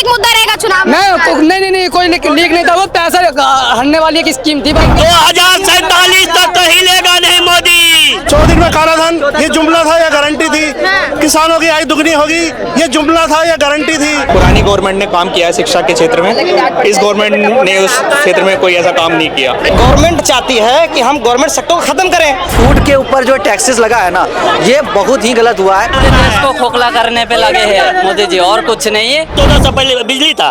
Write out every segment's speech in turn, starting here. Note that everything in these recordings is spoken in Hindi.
लीक मुद्दा रहेगा चुनाव में? नहीं कोई लीक नहीं था, वो पैसा हरने वाली एक स्कीम थी। 2047 तक तो हिलेगा नहीं मोदी। 100 दिन में काला धन, ये जुमला था या गारंटी थी? किसानों की आय दुगनी होगी, ये जुमला था या गारंटी थी? पुरानी गवर्नमेंट ने काम किया है शिक्षा के क्षेत्र में, इस गवर्नमेंट ने उस क्षेत्र में कोई ऐसा काम नहीं किया। गवर्नमेंट चाहती है कि हम गवर्नमेंट सेक्टर को खत्म करें। फूड के ऊपर जो टैक्सेस लगा है ना, ये बहुत ही गलत हुआ है। देश को खोखला करने पे लगे हैं मोदी जी, और कुछ नहीं है। 14 से पहले बिजली था,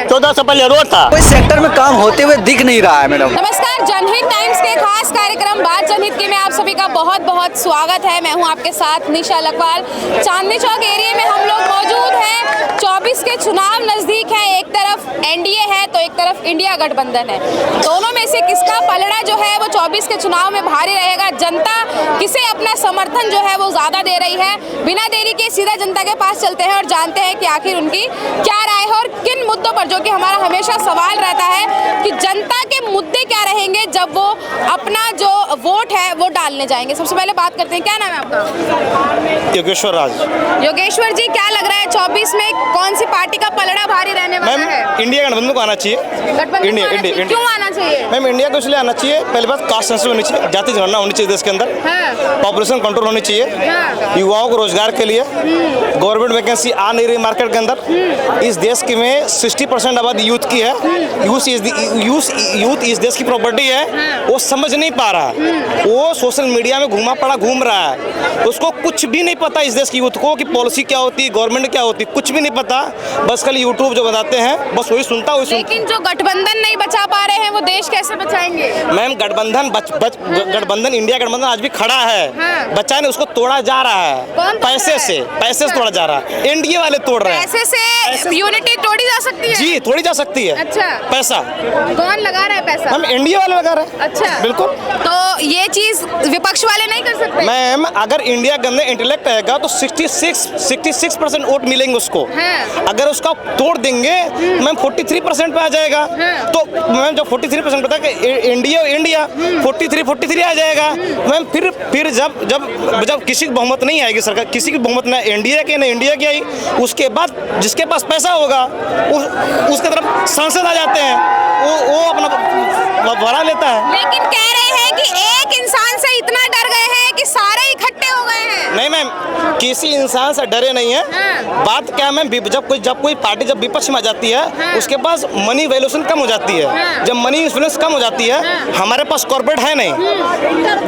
14 से पहले रोड था। कोई सेक्टर में काम होते हुए दिख नहीं रहा है मैडम। नमस्कार, जनहित टाइम्स के खास कार्यक्रम बात जनहित के में आप सभी का बहुत बहुत स्वागत है। मैं हूं आपके साथ निशा लखवाल। चांदनी चौक एरिया में हम लोग मौजूद हैं। 24 के चुनाव नजदीक है, एक तरफ एनडीए है तो एक तरफ इंडिया गठबंधन है। दोनों में से किसका पलड़ा जो है वो 24 के चुनाव में भारी रहेगा? जनता किसे अपना समर्थन जो है वो ज्यादा दे रही है? बिना देरी के सीधा जनता के पास चलते हैं और जानते हैं कि आखिर उनकी क्या राय है और किन मुद्दों पर, जो कि हमारा हमेशा सवाल रहता है कि जनता के मुद्दे क्या रहेंगे जब वो अपना जो वोट है वो डालने जाएंगे। सबसे पहले बात करते हैं, क्या नाम है आपका? योगेश्वर राज। योगेश्वर जी, क्या लग रहा है 24 में कौन सी पार्टी का पलड़ा भारी रहने वाला है? इंडिया गठबंधन को आना चाहिए। गठबंधन क्यों आना चाहिए? मैम, इंडिया को इसलिए आना चाहिए, पहली बात कास्ट सेंसिटिव होनी चाहिए, जाति जनगणना होनी चाहिए देश के अंदर, पॉपुलेशन कंट्रोल होनी चाहिए, युवाओं को रोजगार के लिए गवर्नमेंट वैकेंसी आ नहीं रही मार्केट के अंदर। इस देश की में 60% आबादी यूथ की है। यूथ इस देश की प्रॉपर्टी है, वो समझ नहीं पा रहा है। वो सोशल मीडिया में घूम रहा है, उसको कुछ भी नहीं पता इस देश की यूथ को कि पॉलिसी क्या होती है, गवर्नमेंट क्या होती है, कुछ भी नहीं पता। बस खाली यूट्यूब जो बताते हैं बस वही सुनता। लेकिन जो गठबंधन नहीं बचा पा रहे हैं वो देश कैसे बचाएंगे? मैम, गठबंधन इंडिया गठबंधन आज भी खड़ा है, बच्चा ने उसको तोड़ा जा रहा है। पैसे से तोड़ा जा रहा है, एनडीए वाले तोड़ रहे हैं। पैसे से यूनिटी तोड़ी जा सकती है? जी, तोड़ी जा सकती है। अच्छा, पैसा कौन लगा रहा है? पैसा हम इंडिया वाले लगा रहे हैं। अच्छा, बिल्कुल। तो ये चीज विपक्ष वाले नहीं कर सकते? मैम, अगर इंडिया के अंदर इंटेलेक्ट रहेगा तो 66% वोट मिलेंगे उसको। अगर उसका तोड़ देंगे मैम 43% पे आ जाएगा। तो मैम जब 43% पता है इंडिया 43 आ जाएगा मैम। फिर जब किसी की बहुमत नहीं आएगी, सरकार किसी की बहुमत ना एनडीए की ना इंडिया की आई, उसके बाद जिसके पास पैसा होगा उसके तरफ सांसद आ जाते हैं, वो अपना बढ़ा लेता है। लेकिन कह रहे हैं कि एक इंसान से इतना डर गए हैं कि सारे इकट्ठे हो गए हैं। नहीं मैम, किसी इंसान से डरे नहीं है। बात क्या है मैम, जब कोई पार्टी जब विपक्ष में आ जाती है उसके पास मनी वैल्यूएशन कम हो जाती है। जब मनी इन्फ्लुएंस कम हो जाती है, हमारे पास कॉर्पोरेट है नहीं,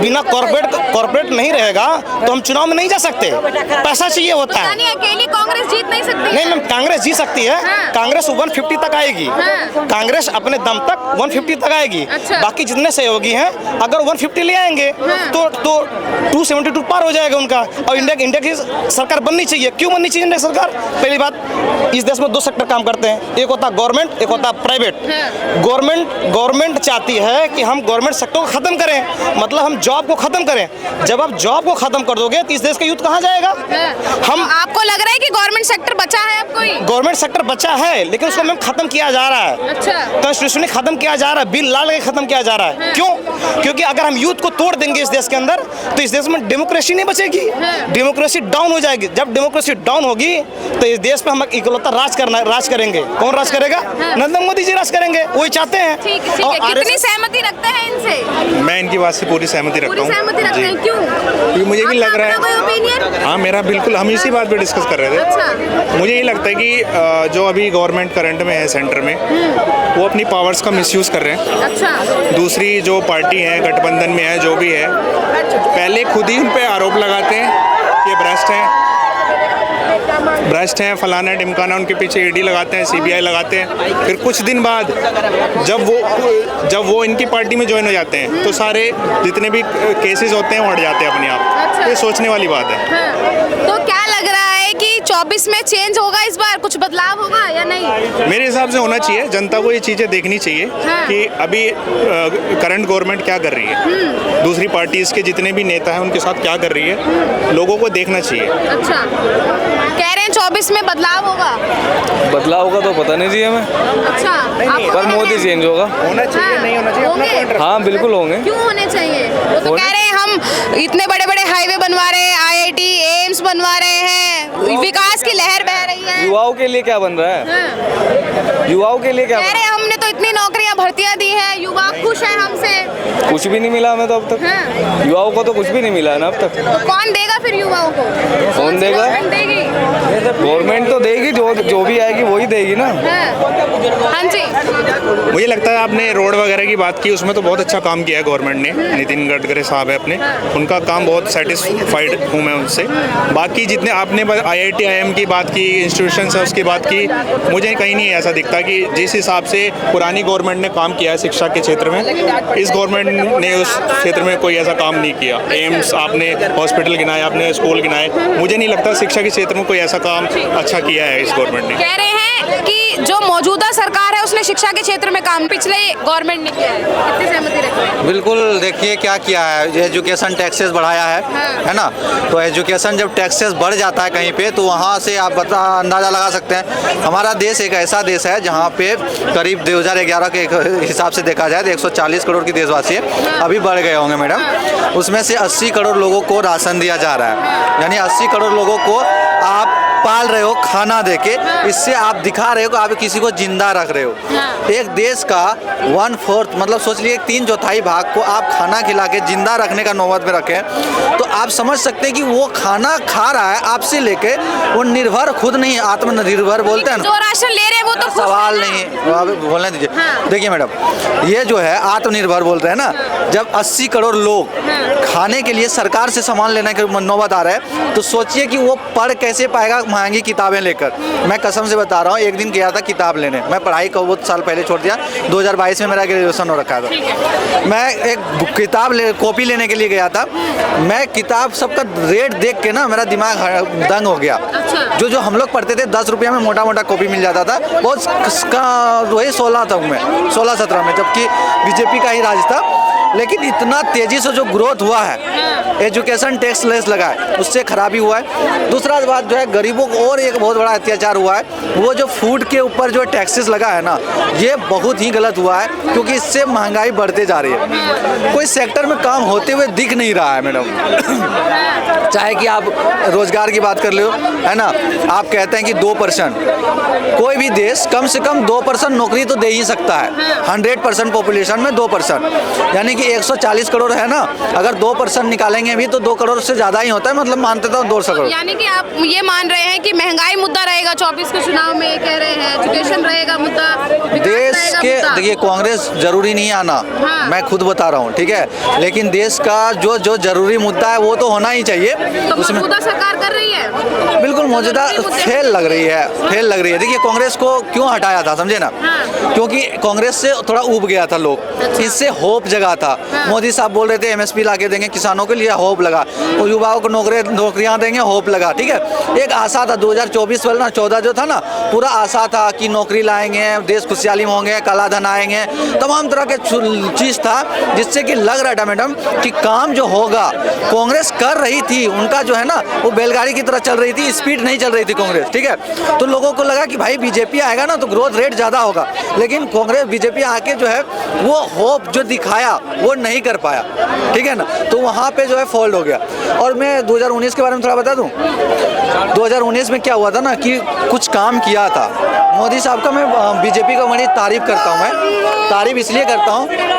बिना कॉर्पोरेट नहीं रहेगा तो हम चुनाव में नहीं जा सकते। पैसा चाहिए होता है। अकेली कांग्रेस जीत नहीं सकती? नहीं मैम, कांग्रेस जीत सकती है। कांग्रेस 150 तक आएगी। कांग्रेस अपने दम तक 150 तक आएगी। बाकी जितने सहयोगी हैं अगर 150 ले आएंगे तो 272 पार हो जाएगा उनका। और इंडिया की सरकार बननी चाहिए। क्यों बननी चाहिए इंडिया सरकार? पहली बात, इस देश में 2 सेक्टर काम करते हैं, एक होता गवर्नमेंट, एक होता प्राइवेट। गवर्नमेंट चाहती है कि हम गवर्नमेंट सेक्टर को खत्म करें, मतलब हम जॉब को खत्म करें। जब आप जॉब को खत्म कर दोगे तो इस देश का यूथ कहाँ जाएगा? आपको लग रहा है कि गवर्नमेंट सेक्टर बचा है? अब कोई गवर्नमेंट सेक्टर बचा है लेकिन उसको मैम खत्म किया जा रहा है। कॉन्स्टिट्यूशन खत्म किया जा रहा है, बिल लाल के खत्म किया जा रहा है। क्यों? क्योंकि अगर हम यूथ को तोड़ देंगे इस देश के अंदर तो इस देश में डेमोक्रेसी नहीं बचेगी, डेमोक्रेसी डाउन हो जाएगी। जब डेमोक्रेसी डाउन होगी तो इस देश पे हम इकलौता राज करेंगे। कौन राज करेगा? नरेंद्र मोदी जी राज करेंगे, वही चाहते हैं। ठीक है। कितनी सहमति रखते हैं इनसे? मैं इनकी बात से पूरी सहमति रखता हूँ। सहमति रखते हैं? क्यों? क्योंकि मुझे भी लग रहा है। कोई ओपिनियन? हाँ, मेरा बिल्कुल, हम इसी बात पे डिस्कस कर रहे थे। अच्छा। मुझे ये लगता है कि जो अभी गवर्नमेंट करंट में है सेंटर में, वो अपनी पावर्स का मिसयूज़ कर रहे हैं। अच्छा। दूसरी जो पार्टी है गठबंधन में है, जो भी है, पहले खुद ही उन पर आरोप लगाते हैं कि भ्रष्ट हैं, फलाना टिमकाना, उनके पीछे ईडी लगाते हैं, सीबीआई लगाते हैं। फिर कुछ दिन बाद जब वो इनकी पार्टी में ज्वाइन हो जाते हैं तो सारे जितने भी केसेस होते हैं वो हट जाते हैं अपने आप। अच्छा। ये सोचने वाली बात है। तो क्या लग रहा है कि 24 में चेंज होगा? इस बार कुछ बदलाव होगा या नहीं? मेरे हिसाब से होना चाहिए। जनता को ये चीज़ें देखनी चाहिए कि अभी करंट गवर्नमेंट क्या कर रही है, दूसरी पार्टीज के जितने भी नेता हैं उनके साथ क्या कर रही है, लोगों को देखना चाहिए। अच्छा, कह रहे हैं 24 में बदलाव होगा। बदलाव होगा तो पता नहीं जी हमें। अच्छा, पर मोदी चेंज होगा। होना चाहिए, नहीं होना चाहिए, अपना पॉइंट रखो। हाँ बिल्कुल होंगे। क्यों होने चाहिए? वो तो कह रहे हैं हम इतने बड़े बड़े हाईवे बनवा रहे हैं, IIT एम्स बनवा रहे हैं, विकास की लहर बह रही है। युवाओं के लिए क्या बन रहा है? युवाओं के लिए क्या कह रहे हैं हमने तो इतनी नौकरियां भर्तियां दी है, युवा खुश है हमसे। कुछ भी नहीं मिला हमें तो अब तक। युवाओं को तो कुछ भी नहीं मिला है ना अब तक। तो कौन देगा फिर युवाओं को? कौन देगा? गवर्नमेंट देगी। गवर्नमेंट तो देगी, जो भी आएगी वही देगी ना। हाँ जी। मुझे लगता है आपने रोड वगैरह की बात की, उसमें तो बहुत अच्छा काम किया है गवर्नमेंट ने। नितिन गडकरी साहब है अपने, उनका काम बहुत सेटिस्फाइड हूँ मैं उनसे। बाकी जितने आपने IIT IIM की बात की, इंस्टीट्यूशन है उसकी बात की, मुझे कहीं नहीं ऐसा दिखता कि जिस हिसाब से पुरानी गवर्नमेंट ने काम किया है शिक्षा के क्षेत्र में, इस गवर्नमेंट ने उस क्षेत्र में कोई ऐसा काम नहीं किया। एम्स आपने हॉस्पिटल गिनाए, आपने स्कूल गिनाए, मुझे नहीं लगता शिक्षा के क्षेत्र में कोई ऐसा काम अच्छा किया है इस गवर्नमेंट ने। कह रहे हैं कि जो मौजूदा सरकार है उसने शिक्षा के क्षेत्र में काम पिछले गवर्नमेंट ने किया है, कितनी सहमति रखते हैं? बिल्कुल, देखिए क्या किया है, एजुकेशन टैक्सेस बढ़ाया है ना। तो एजुकेशन जब टैक्सेस बढ़ जाता है कहीं पे, तो वहाँ से आप अंदाज़ा लगा सकते हैं। हमारा देश एक ऐसा देश है जहाँ पे करीब 2011 के हिसाब से देखा जाए तो 140 करोड़ की देशवासी है, अभी बढ़ गए होंगे मैडम। उसमें से 80 करोड़ लोगों को राशन दिया जा रहा है, यानी 80 करोड़ लोगों को आप पाल रहे हो खाना देके। इससे आप दिखा रहे हो कि आप किसी को जिंदा रख रहे हो। एक देश का 1/4 मतलब सोच लीजिए 3/4 भाग को आप खाना खिला के जिंदा रखने का नौबत में रखें, तो आप समझ सकते हैं कि वो खाना खा रहा है आपसे लेके, वो निर्भर खुद नहीं, आत्मनिर्भर बोलते हैं ना। जो राशन ले रहे हैं वो तो खुश सवाल है नहीं, आप बोलने दीजिए। देखिए मैडम, ये जो है आत्मनिर्भर बोल रहे हैं ना, जब 80 करोड़ लोग खाने के लिए सरकार से सामान लेने के नौबत आ रहा है, तो सोचिए कि वो पढ़ कैसे पाएगा महंगी किताबें लेकर। मैं कसम से बता रहा हूँ, एक दिन गया था किताब लेने, मैं पढ़ाई को बहुत साल पहले छोड़ दिया, 2022 में मेरा ग्रेजुएशन हो रखा था। मैं एक किताब कॉपी लेने के लिए गया था, मैं किताब सबका रेट देख के ना मेरा दिमाग दंग हो गया। जो हम लोग पढ़ते थे 10 रुपये में मोटा मोटा कॉपी मिल जाता था, बहुत वही 16 तक में, 16-17 में, जबकि बीजेपी का ही राज था। लेकिन इतना तेजी से जो ग्रोथ हुआ है, एजुकेशन टैक्स लेस लगा है, उससे खराबी हुआ है। दूसरा बात जो है, गरीबों को और एक बहुत बड़ा अत्याचार हुआ है, वो जो फूड के ऊपर जो टैक्सेस लगा है ना, ये बहुत ही गलत हुआ है, क्योंकि इससे महंगाई बढ़ते जा रही है। कोई सेक्टर में काम होते हुए दिख नहीं रहा है मैडम। चाहे कि आप रोजगार की बात कर लो, है ना, आप कहते हैं कि 2%, कोई भी देश कम से कम 2% नौकरी तो दे ही सकता है 100% पॉपुलेशन में 2%, यानी कि 140 करोड़ है ना, अगर 2% निकालेंगे भी तो 2 करोड़ से ज़्यादा ही होता है, मतलब मानते तो 200 करोड़। यानी कि आप ये मान रहे हैं कि महंगाई मुद्दा रहेगा 24 के चुनाव में, कह रहे हैं एजुकेशन रहेगा मुद्दा, देश के। देखिए, कांग्रेस जरूरी नहीं आना, मैं खुद बता रहा हूँ, ठीक है, लेकिन देश का जो जरूरी मुद्दा है वो तो होना ही चाहिए। तो मौजूदा सरकार कर रही है, बिल्कुल मौजूदा फेल लग रही है। देखिए, कांग्रेस को क्यों हटाया था समझे ना, क्योंकि कांग्रेस से थोड़ा उब गया था लोग, इससे होप जगा था। मोदी साहब बोल रहे थे MSP ला के देंगे किसानों के लिए, होप लगा, और युवाओं को नौकरियां देंगे, होप लगा, ठीक है। एक आशा था 2024 वाला ना, 14 जो था ना, पूरा आशा था कि नौकरी लाएंगे, देश खुशहाली में होंगे, काला धन आएंगे, तमाम तरह के चीज था, जिससे कि लग रहा था मैडम कि काम जो होगा कांग्रेस कर रही थी, उनका जो है ना वो बैलगाड़ी की तरह चल रही थी, स्पीड नहीं चल रही थी कांग्रेस, ठीक है। तो लोगों को लगा कि भाई बीजेपी आएगा ना तो ग्रोथ रेट ज़्यादा होगा, लेकिन कांग्रेस बीजेपी आके जो है वो होप जो दिखाया वो नहीं कर पाया, ठीक है ना, तो वहाँ पे जो है फॉल्ट हो गया। और मैं 2019 के बारे में थोड़ा बता दूँ, 2019 में क्या हुआ था ना कि कुछ काम किया था मोदी साहब का। मैं बीजेपी का बड़ी तारीफ करता हूँ, मैं तारीफ इसलिए करता हूँ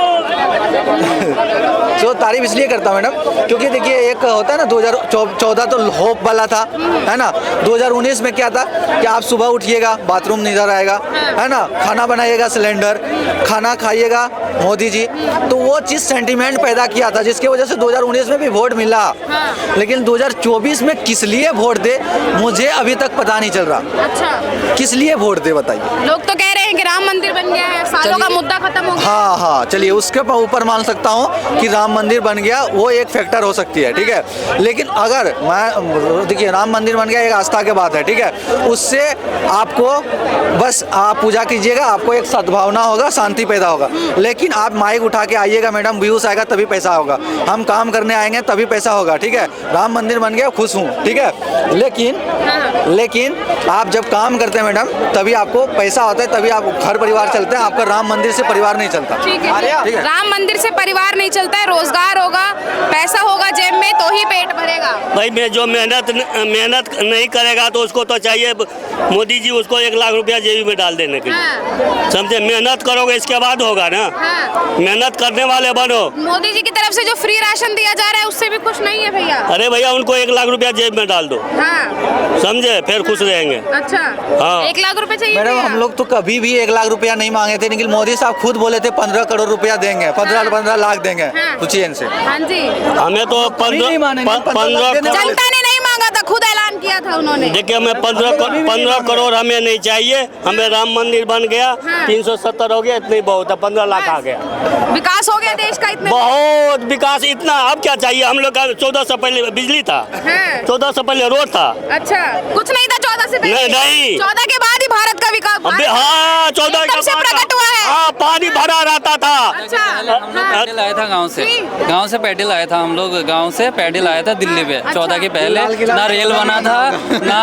तो तारीफ इसलिए करता हूँ मैडम, क्योंकि देखिए एक होता है ना 2014 तो होप वाला था, है ना। 2019 में क्या था कि आप सुबह उठिएगा बाथरूम नजर आएगा, है ना, खाना बनाइएगा सिलेंडर, खाना खाइएगा मोदी जी, तो वो चीज़ सेंटीमेंट पैदा किया था, जिसकी वजह से 2019 में भी वोट मिला। लेकिन 2024 में किस लिए वोट दे मुझे अभी तक पता नहीं चल रहा। अच्छा, किस लिए वोट दे बताइए। लोग तो कह रहे हैं कि राम मंदिर बन गया है, सालों का मुद्दा खत्म हो गया। हाँ, चलिए उसके ऊपर मान सकता हूँ कि राम मंदिर बन गया, वो एक फैक्टर हो सकती है, ठीक है। लेकिन अगर मैं देखिए राम मंदिर बन गया एक आस्था के बात है, ठीक है, उससे आपको बस आप पूजा कीजिएगा, आपको एक सद्भावना होगा, शांति पैदा होगा। लेकिन आप माइक उठा के आइएगा मैडम, व्यूज आएगा तभी पैसा होगा, हम काम करने आएंगे तभी पैसा होगा, ठीक है। राम मंदिर बन गया, खुश हूँ, ठीक है, लेकिन आप जब काम करते हैं मैडम तभी आपको पैसा होता है, तभी घर परिवार चलते हैं, आपका राम मंदिर से परिवार नहीं चलता। ठीक है, राम मंदिर से परिवार नहीं चलता है, रोजगार होगा, पैसा होगा जेब में तो ही पेट भरेगा। भाई मैं जो मेहनत नहीं करेगा तो उसको तो चाहिए मोदी जी उसको 1 लाख रुपया जेबी में डाल देने के लिए। समझे, मेहनत करोगे इसके बाद होगा ना। मेहनत करने वाले बनो। मोदी जी की तरफ से जो फ्री राशन दिया जा रहा है उससे भी खुश नहीं है भैया? अरे भैया उनको 1 लाख रुपया जेब में डाल दो, समझे, फिर खुश रहेंगे। अच्छा, हाँ। 1 लाख रुपए चाहिए मैडम भैया? हम लोग तो कभी भी 1 लाख रुपया नहीं मांगे थे, लेकिन मोदी साहब खुद बोले थे 15 करोड़ रुपया देंगे, 15 लाख देंगे। पूछिए इनसे। हाँ जी, हमें तो 15 जनता ने नहीं मांगा था, खुद ऐलान किया था उन्होंने। देखिए हमें 15 करोड़ हमें नहीं चाहिए, हमें राम मंदिर बन गया, 370 हो गया, इतना ही बहुत है, 15 लाख आ गया। विकास हो गया देश का इतना? बहुत विकास, इतना अब क्या चाहिए हम लोग का। 14 से पहले बिजली था, 14 से पहले रोड था। अच्छा, कुछ नहीं था 14 से पहले? नहीं। 14 के बाद ही भारत का विकास। हाँ 14 के से प्रकट हुआ है। हाँ, पानी भरा रहता था। अच्छा, पैडल आया था गांव से पैडल आया था, हम लोग गांव से पैडल आया था दिल्ली पे। 14 के पहले ना रेल बना था, ना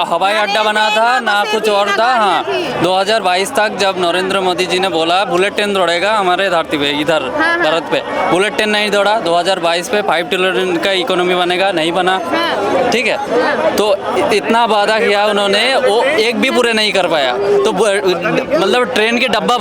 हवाई अड्डा बना था, ना कुछ और था। हाँ 2022 तक जब नरेंद्र मोदी जी ने बोला बुलेट ट्रेन दौड़ेगा हमारे धरती पे, इधर भारत पे बुलेट ट्रेन नहीं दौड़ा। 2022 पे 5 ट्रिलियन का इकोनॉमी बनेगा, नहीं बना। ठीक है, तो इतना वादा किया उन्होंने, वो एक भी पूरे नहीं कर पाया। तो मतलब ट्रेन के डब्बा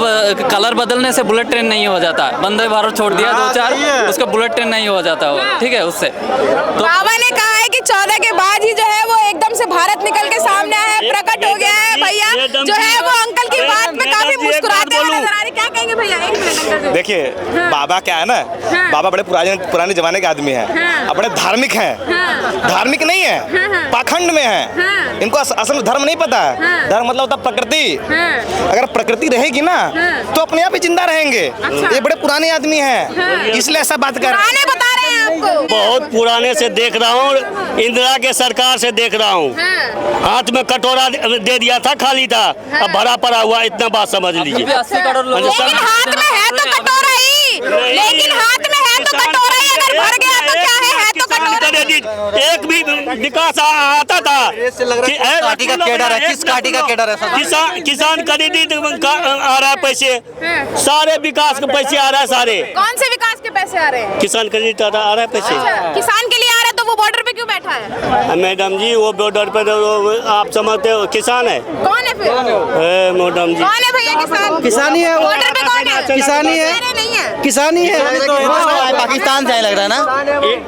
कलर बदलने से बुलेट ट्रेन नहीं हो जाता। वंदे भारत छोड़ दिया 2-4, उसका बुलेट ट्रेन नहीं हो जाता वो। ठीक है, उससे तो बाबा ने कहा है कि 14 के बाद ही जो है वो एकदम से भारत निकल के सामने आया है, प्रकट हो गया है। भैया जो है वो अंकल की बात में काफी मुस्कुराते हुए नजर आ रहे। क्या कहेंगे भैया? 1 मिनट अंकल जी। देखिए बाबा क्या है ना, बाबा बड़े पुराने जमाने के आदमी हैं, अपने धार्मिक हैं। धार्मिक नहीं है, पाखंड में है। इनको असल धर्म नहीं पता है। धर्म मतलब होता प्रकृति। अगर प्रकृति रहेगी ना तो अपने आप ही जिंदा रहेंगे। ये बड़े पुराने आदमी हैं, इसलिए ऐसा बात कर रहे हैं। बता रहे हैं आपको, बहुत पुराने से देख रहा हूँ, इंदिरा के सरकार से देख रहा हूँ। हाथ में कटोरा दे दिया था, खाली था, अब भरा पड़ा हुआ, इतना बात समझ लीजिए। 80 करोड़ लोग लेकिन हाथ में है तो कटोरा ही, लेकिन हाथ में है तो कटोरा ही, अगर भर गया तो क्या है तो कटोरा। एक भी विकास आता था। पार्टी का केडर है, किस पार्टी का केडर है? किसान क्रेडिट आ रहा है, पैसे सारे विकास के पैसे आ रहा है सारे। कौन से विकास के पैसे आ रहे हैं? किसान क्रेडिट आ रहा है पैसे। किसान के लिए आ रहा है तो वो बॉर्डर पे क्यों बैठा है? मैडम जी वो बॉर्डर पे आप समझते हो किसान है? कौन है फिर? मैडम जी कौन है भैया किसान? किसानी है, बॉर्डर पे कौन है? किसानी है, नहीं है, किसानी है। पाकिस्तान से लग रहा है ना,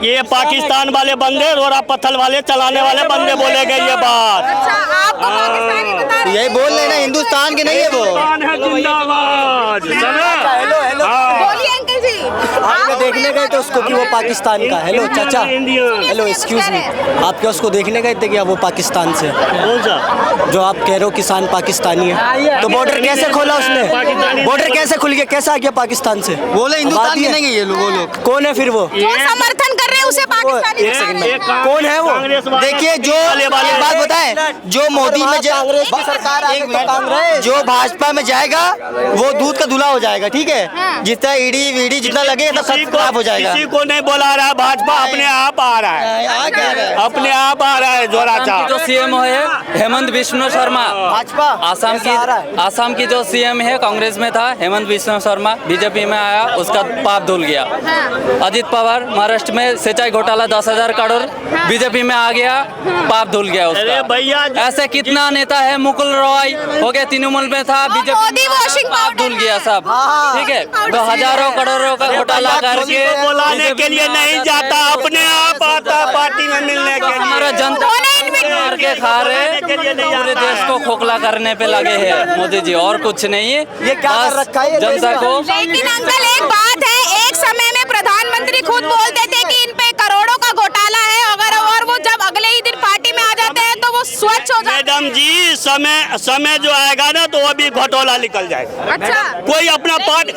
ये पाकिस्तान वाले बंदे, रोरा पत्थर वाले चलाने वाले बंदे बोलेंगे ये बात। अच्छा, आपको पाकिस्तानी बता रहे हैं? यही बोल रहे ना, हिंदुस्तान के नहीं है वो। जिंदाबाद। बोलिए अंकल जी। आप देखने गए थे उसको कि वो पाकिस्तान का? हेलो चाचा, हेलो एक्सक्यूज मी, आप क्या उसको देखने गए थे कि वो पाकिस्तान से? कौन सा? जो आप कह रहे हो किसान पाकिस्तानी है, तो बॉर्डर कैसे खोला उसने? बॉर्डर कैसे खुल गया, कैसा आ गया पाकिस्तान से? बोले हिंदुस्तान के नहीं है ये लोग। कौन है फिर वो? जो समर्थन कर रहे हैं उसे पाकिस्तानी। कौन है वो? देखिए जो एक बात बताएं, जो मोदी में कांग्रेस की सरकार आ गई तो कांग्रेस, जो भाजपा में जाएगा वो दूध का दूल्हा हो जाएगा। ठीक है, जितना ईडी वीडी जितना लगे सब खराब हो जाएगा। किसी को नहीं बोला रहा, भाजपा अपने आप आ रहा है, अपने आप आ रहा है जोरा चा। जो सीएम है हेमंत बिश्व शर्मा, भाजपा आसाम की जो सीएम है कांग्रेस में था, हेमंत बिश्व शर्मा बीजेपी में आया, उसका पाप धुल गया। अजित पवार महाराष्ट्र में सिंचाई घोटाला 10,000 करोड़, बीजेपी में आ गया, पाप धुल गया उसका। अरे भैया ऐसे कितना नेता है, मुकुल रॉय हो गया, तृणमूल में था, बीजेपी में पाप धुल गया सब। ठीक है, तो हजारों करोड़ों का घोटाला करके बुलाने के लिए नहीं जाता, अपने आप आता पार्टी में मिलने के लिए। हमारा जनता मार के खा रहे, पूरे देश को खोखला करने पे लगे हैं मोदी जी, और कुछ नहीं है। ये क्या कर रखा है जनता को। लेकिन अंकल एक बात है, एक समय में प्रधानमंत्री खुद बोलते थे कि इन पे करोड़ों का घोटाला है, अगर और वो जब अगले ही दिन पार्टी में आ जाते हैं तो वो स्वच्छ हो जाते हैं। मैडम जी समय जो आएगा ना तो अभी घोटाला निकल जाएगा। अच्छा, कोई अपना पार्टी,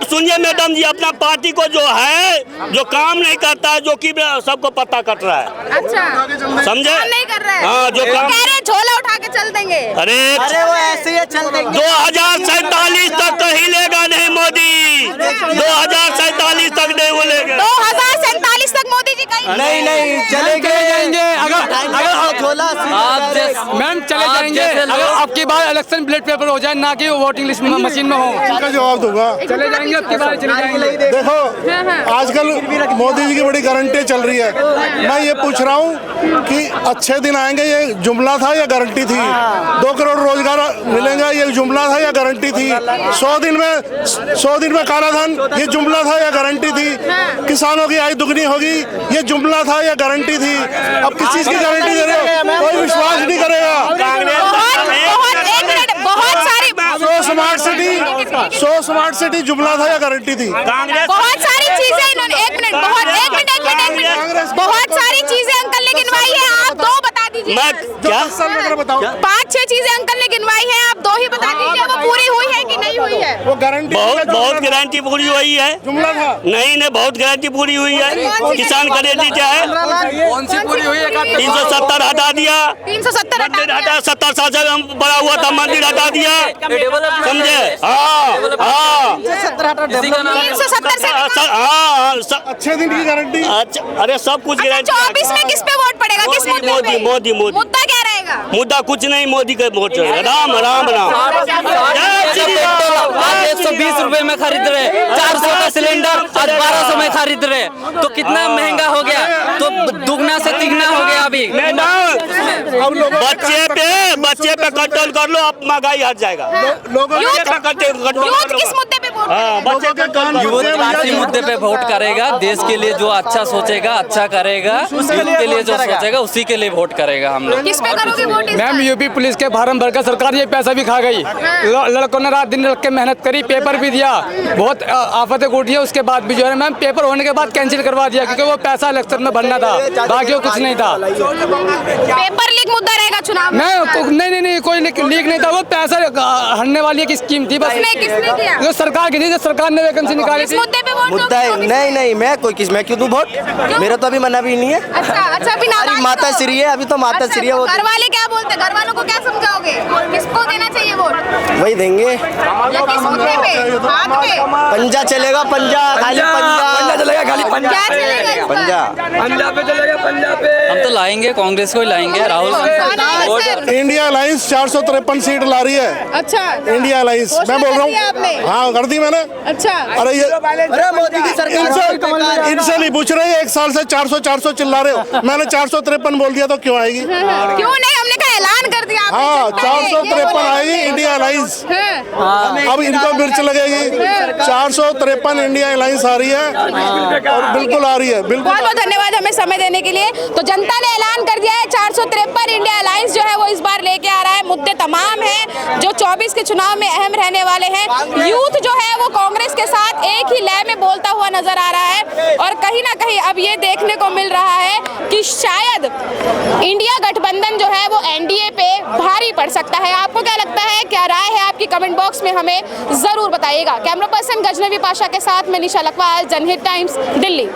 सुनिए मैडम जी, अपना पार्टी को जो है जो काम नहीं करता है, जो कि सबको पता कट रहा है। अच्छा, समझे? नहीं कर रहे हैं। हाँ, जो काम कह रहे झोला उठा के चल देंगे। अरे वो ऐसे ही चल देंगे। 2047 तक तो हिलेगा नहीं मोदी, 2047 तक नहीं बोलेगा। 2047 तक मोदी जी कहीं नहीं चले जाएंगे। अगर आप मैम चले जाएंगे अगर आपकी बार इलेक्शन बैलेट पेपर हो जाए, ना कि वोटिंग लिस्ट मशीन में हो। इनका जवाब दूंगा। चले जाएंगे आपकी बार, चले जाएंगे। देखो आजकल मोदी जी की बड़ी गारंटी चल रही है। मैं ये पूछ रहा हूँ कि अच्छे दिन आएंगे, ये जुमला था या गारंटी थी? 2 करोड़ रोजगार मिलेंगे, ये जुमला था या गारंटी थी? 100 दिन में काला धन, ये जुमला था या गारंटी थी? किसानों की आय दुगनी होगी, ये जुमला था या गारंटी थी? अब किस चीज की गारंटी दे रहे हो? कोई विश्वास नहीं करेगा। बहुत सारी 100 स्मार्ट सिटी जुमला था या गारंटी थी? बहुत सारी चीजें इन्होंने, एक मिनट, बहुत सारी चीजें अंकल ने गिनवाई है, आप 2 बता दीजिए। मैं क्या बताओ, 5-6 चीजें अंकल ने गिनवाई है, आप 2 ही बता दीजिए, वो पूरी हुई है कि नहीं हुई है? वो गारंटी बहुत गारंटी पूरी हुई है। जुमला था? नहीं, बहुत गारंटी पूरी हुई है। किसान खरीदी क्या है? कौन सी पूरी हुई है? 370 हटा दिया, 370 मंदिर हटा, 70 साल से हम बड़ा हुआ था, मंदिर हटा दिया, समझे? हाँ, 370 से हाँ, अच्छे दिन की गारंटी। अच्छा, अरे सब कुछ अच्छा, गारंटी। 24 में किस पे वोट पड़ेगा? किस मुद्दे पे? मोदी। मुद्दा क्या रहेगा? मुद्दा कुछ नहीं, मोदी का वोट चलेगा। राम राम राम। 120 रुपए में खरीद रहे, 400 का सिलेंडर आज 1200 में खरीद रहे, तो कितना महंगा हो गया? तो दुगना से तिगना हो गया अभी। बच्चे पे कंट्रोल कर लो, अब महंगाई हट जाएगा। यूथ किस मुद्दे पे वोट करेगा? यूथ इसी मुद्दे पे वोट करेगा, देश के लिए जो अच्छा सोचेगा, अच्छा करेगा, यूथ के लिए जो सोचेगा उसी के लिए वोट करेगा हम लोग। किस पे करोगे वोट? मैम यूपी पुलिस के फार्म भरकर सरकार ये पैसा भी खा गई। लड़कों ने रात दिन लग के मेहनत करी, पेपर भी दिया, बहुत आफतें उठी है, उसके बाद भी जो है मैम पेपर होने के बाद कैंसिल करवा दिया, क्योंकि वो पैसा इलेक्शन में भरना था, बाकी वो कुछ नहीं था। पेपर लीक मुद्दा रहेगा चुनाव में? नहीं, कोई लीक नहीं था, वो पैसा हटने वाली की स्कीम थी बस। किसने किया? जो सरकार की थी, जो सरकार ने वैकेंसी निकाली थी। मुद्दे पे वोट मुद्दा है नहीं, मैं क्यों दूं वोट? मेरा तो अभी मना भी नहीं है। अच्छा अभी अभी माता श्री है, अभी तो माता श्री है। वो घर वाले क्या बोलते? घर वालों को क्या समझाओगे? किसको देना चाहिए वोट? वही देंगे। या किस मुद्दे पे? हाथ पे? पंजा चलेगा, पंजा खाली पंजा चलेगा, खाली पंजा। क्या चलेगा इस पर? पंजाब पे चलेगा, पंजाब पे। हम तो लाएंगे, कांग्रेस को ही लाएंगे, राहुल। इंडिया अलायंस 453 सीट ला रही है। अच्छा, इंडिया अलायंस मैं बोल रहा हूँ। हाँ कर दी मैंने। अच्छा, अरे ये मोदी की सरकार इनसे नहीं पूछ रहे, 1 साल से 400 चिल्ला रहे हो। मैंने 453 बोल दिया तो क्यों आएगी? क्यों नहीं? हमने कहा ऐलान कर दिया। हाँ 453 आएगी इंडिया अलायंस। अब इनको मिर्च लगेगी। 453 इंडिया अलायंस आ रही है और बिल्कुल आ रही है, बिल्कुल। बहुत बहुत धन्यवाद हमें समय देने के लिए। तो जनता ने ऐलान कर दिया है, 453 इंडिया अलायंस जो है वो इस बार लेके आ रहा है। मुद्दे तमाम हैं जो 24 के चुनाव में अहम रहने वाले हैं। यूथ जो है वो कांग्रेस के साथ एक ही लय में बोलता हुआ नजर आ रहा है, और कहीं ना कहीं अब ये देखने को मिल रहा है कि शायद इंडिया गठबंधन जो है वो एनडीए पे भारी पड़ सकता है। आपको क्या लगता है, क्या राय है आपकी? कमेंट बॉक्स में हमें जरूर बताइएगा। कैमरा पर्सन गजनवी पाशा के साथ मैं निशा लखवाल, जनहित टाइम्स, दिल्ली।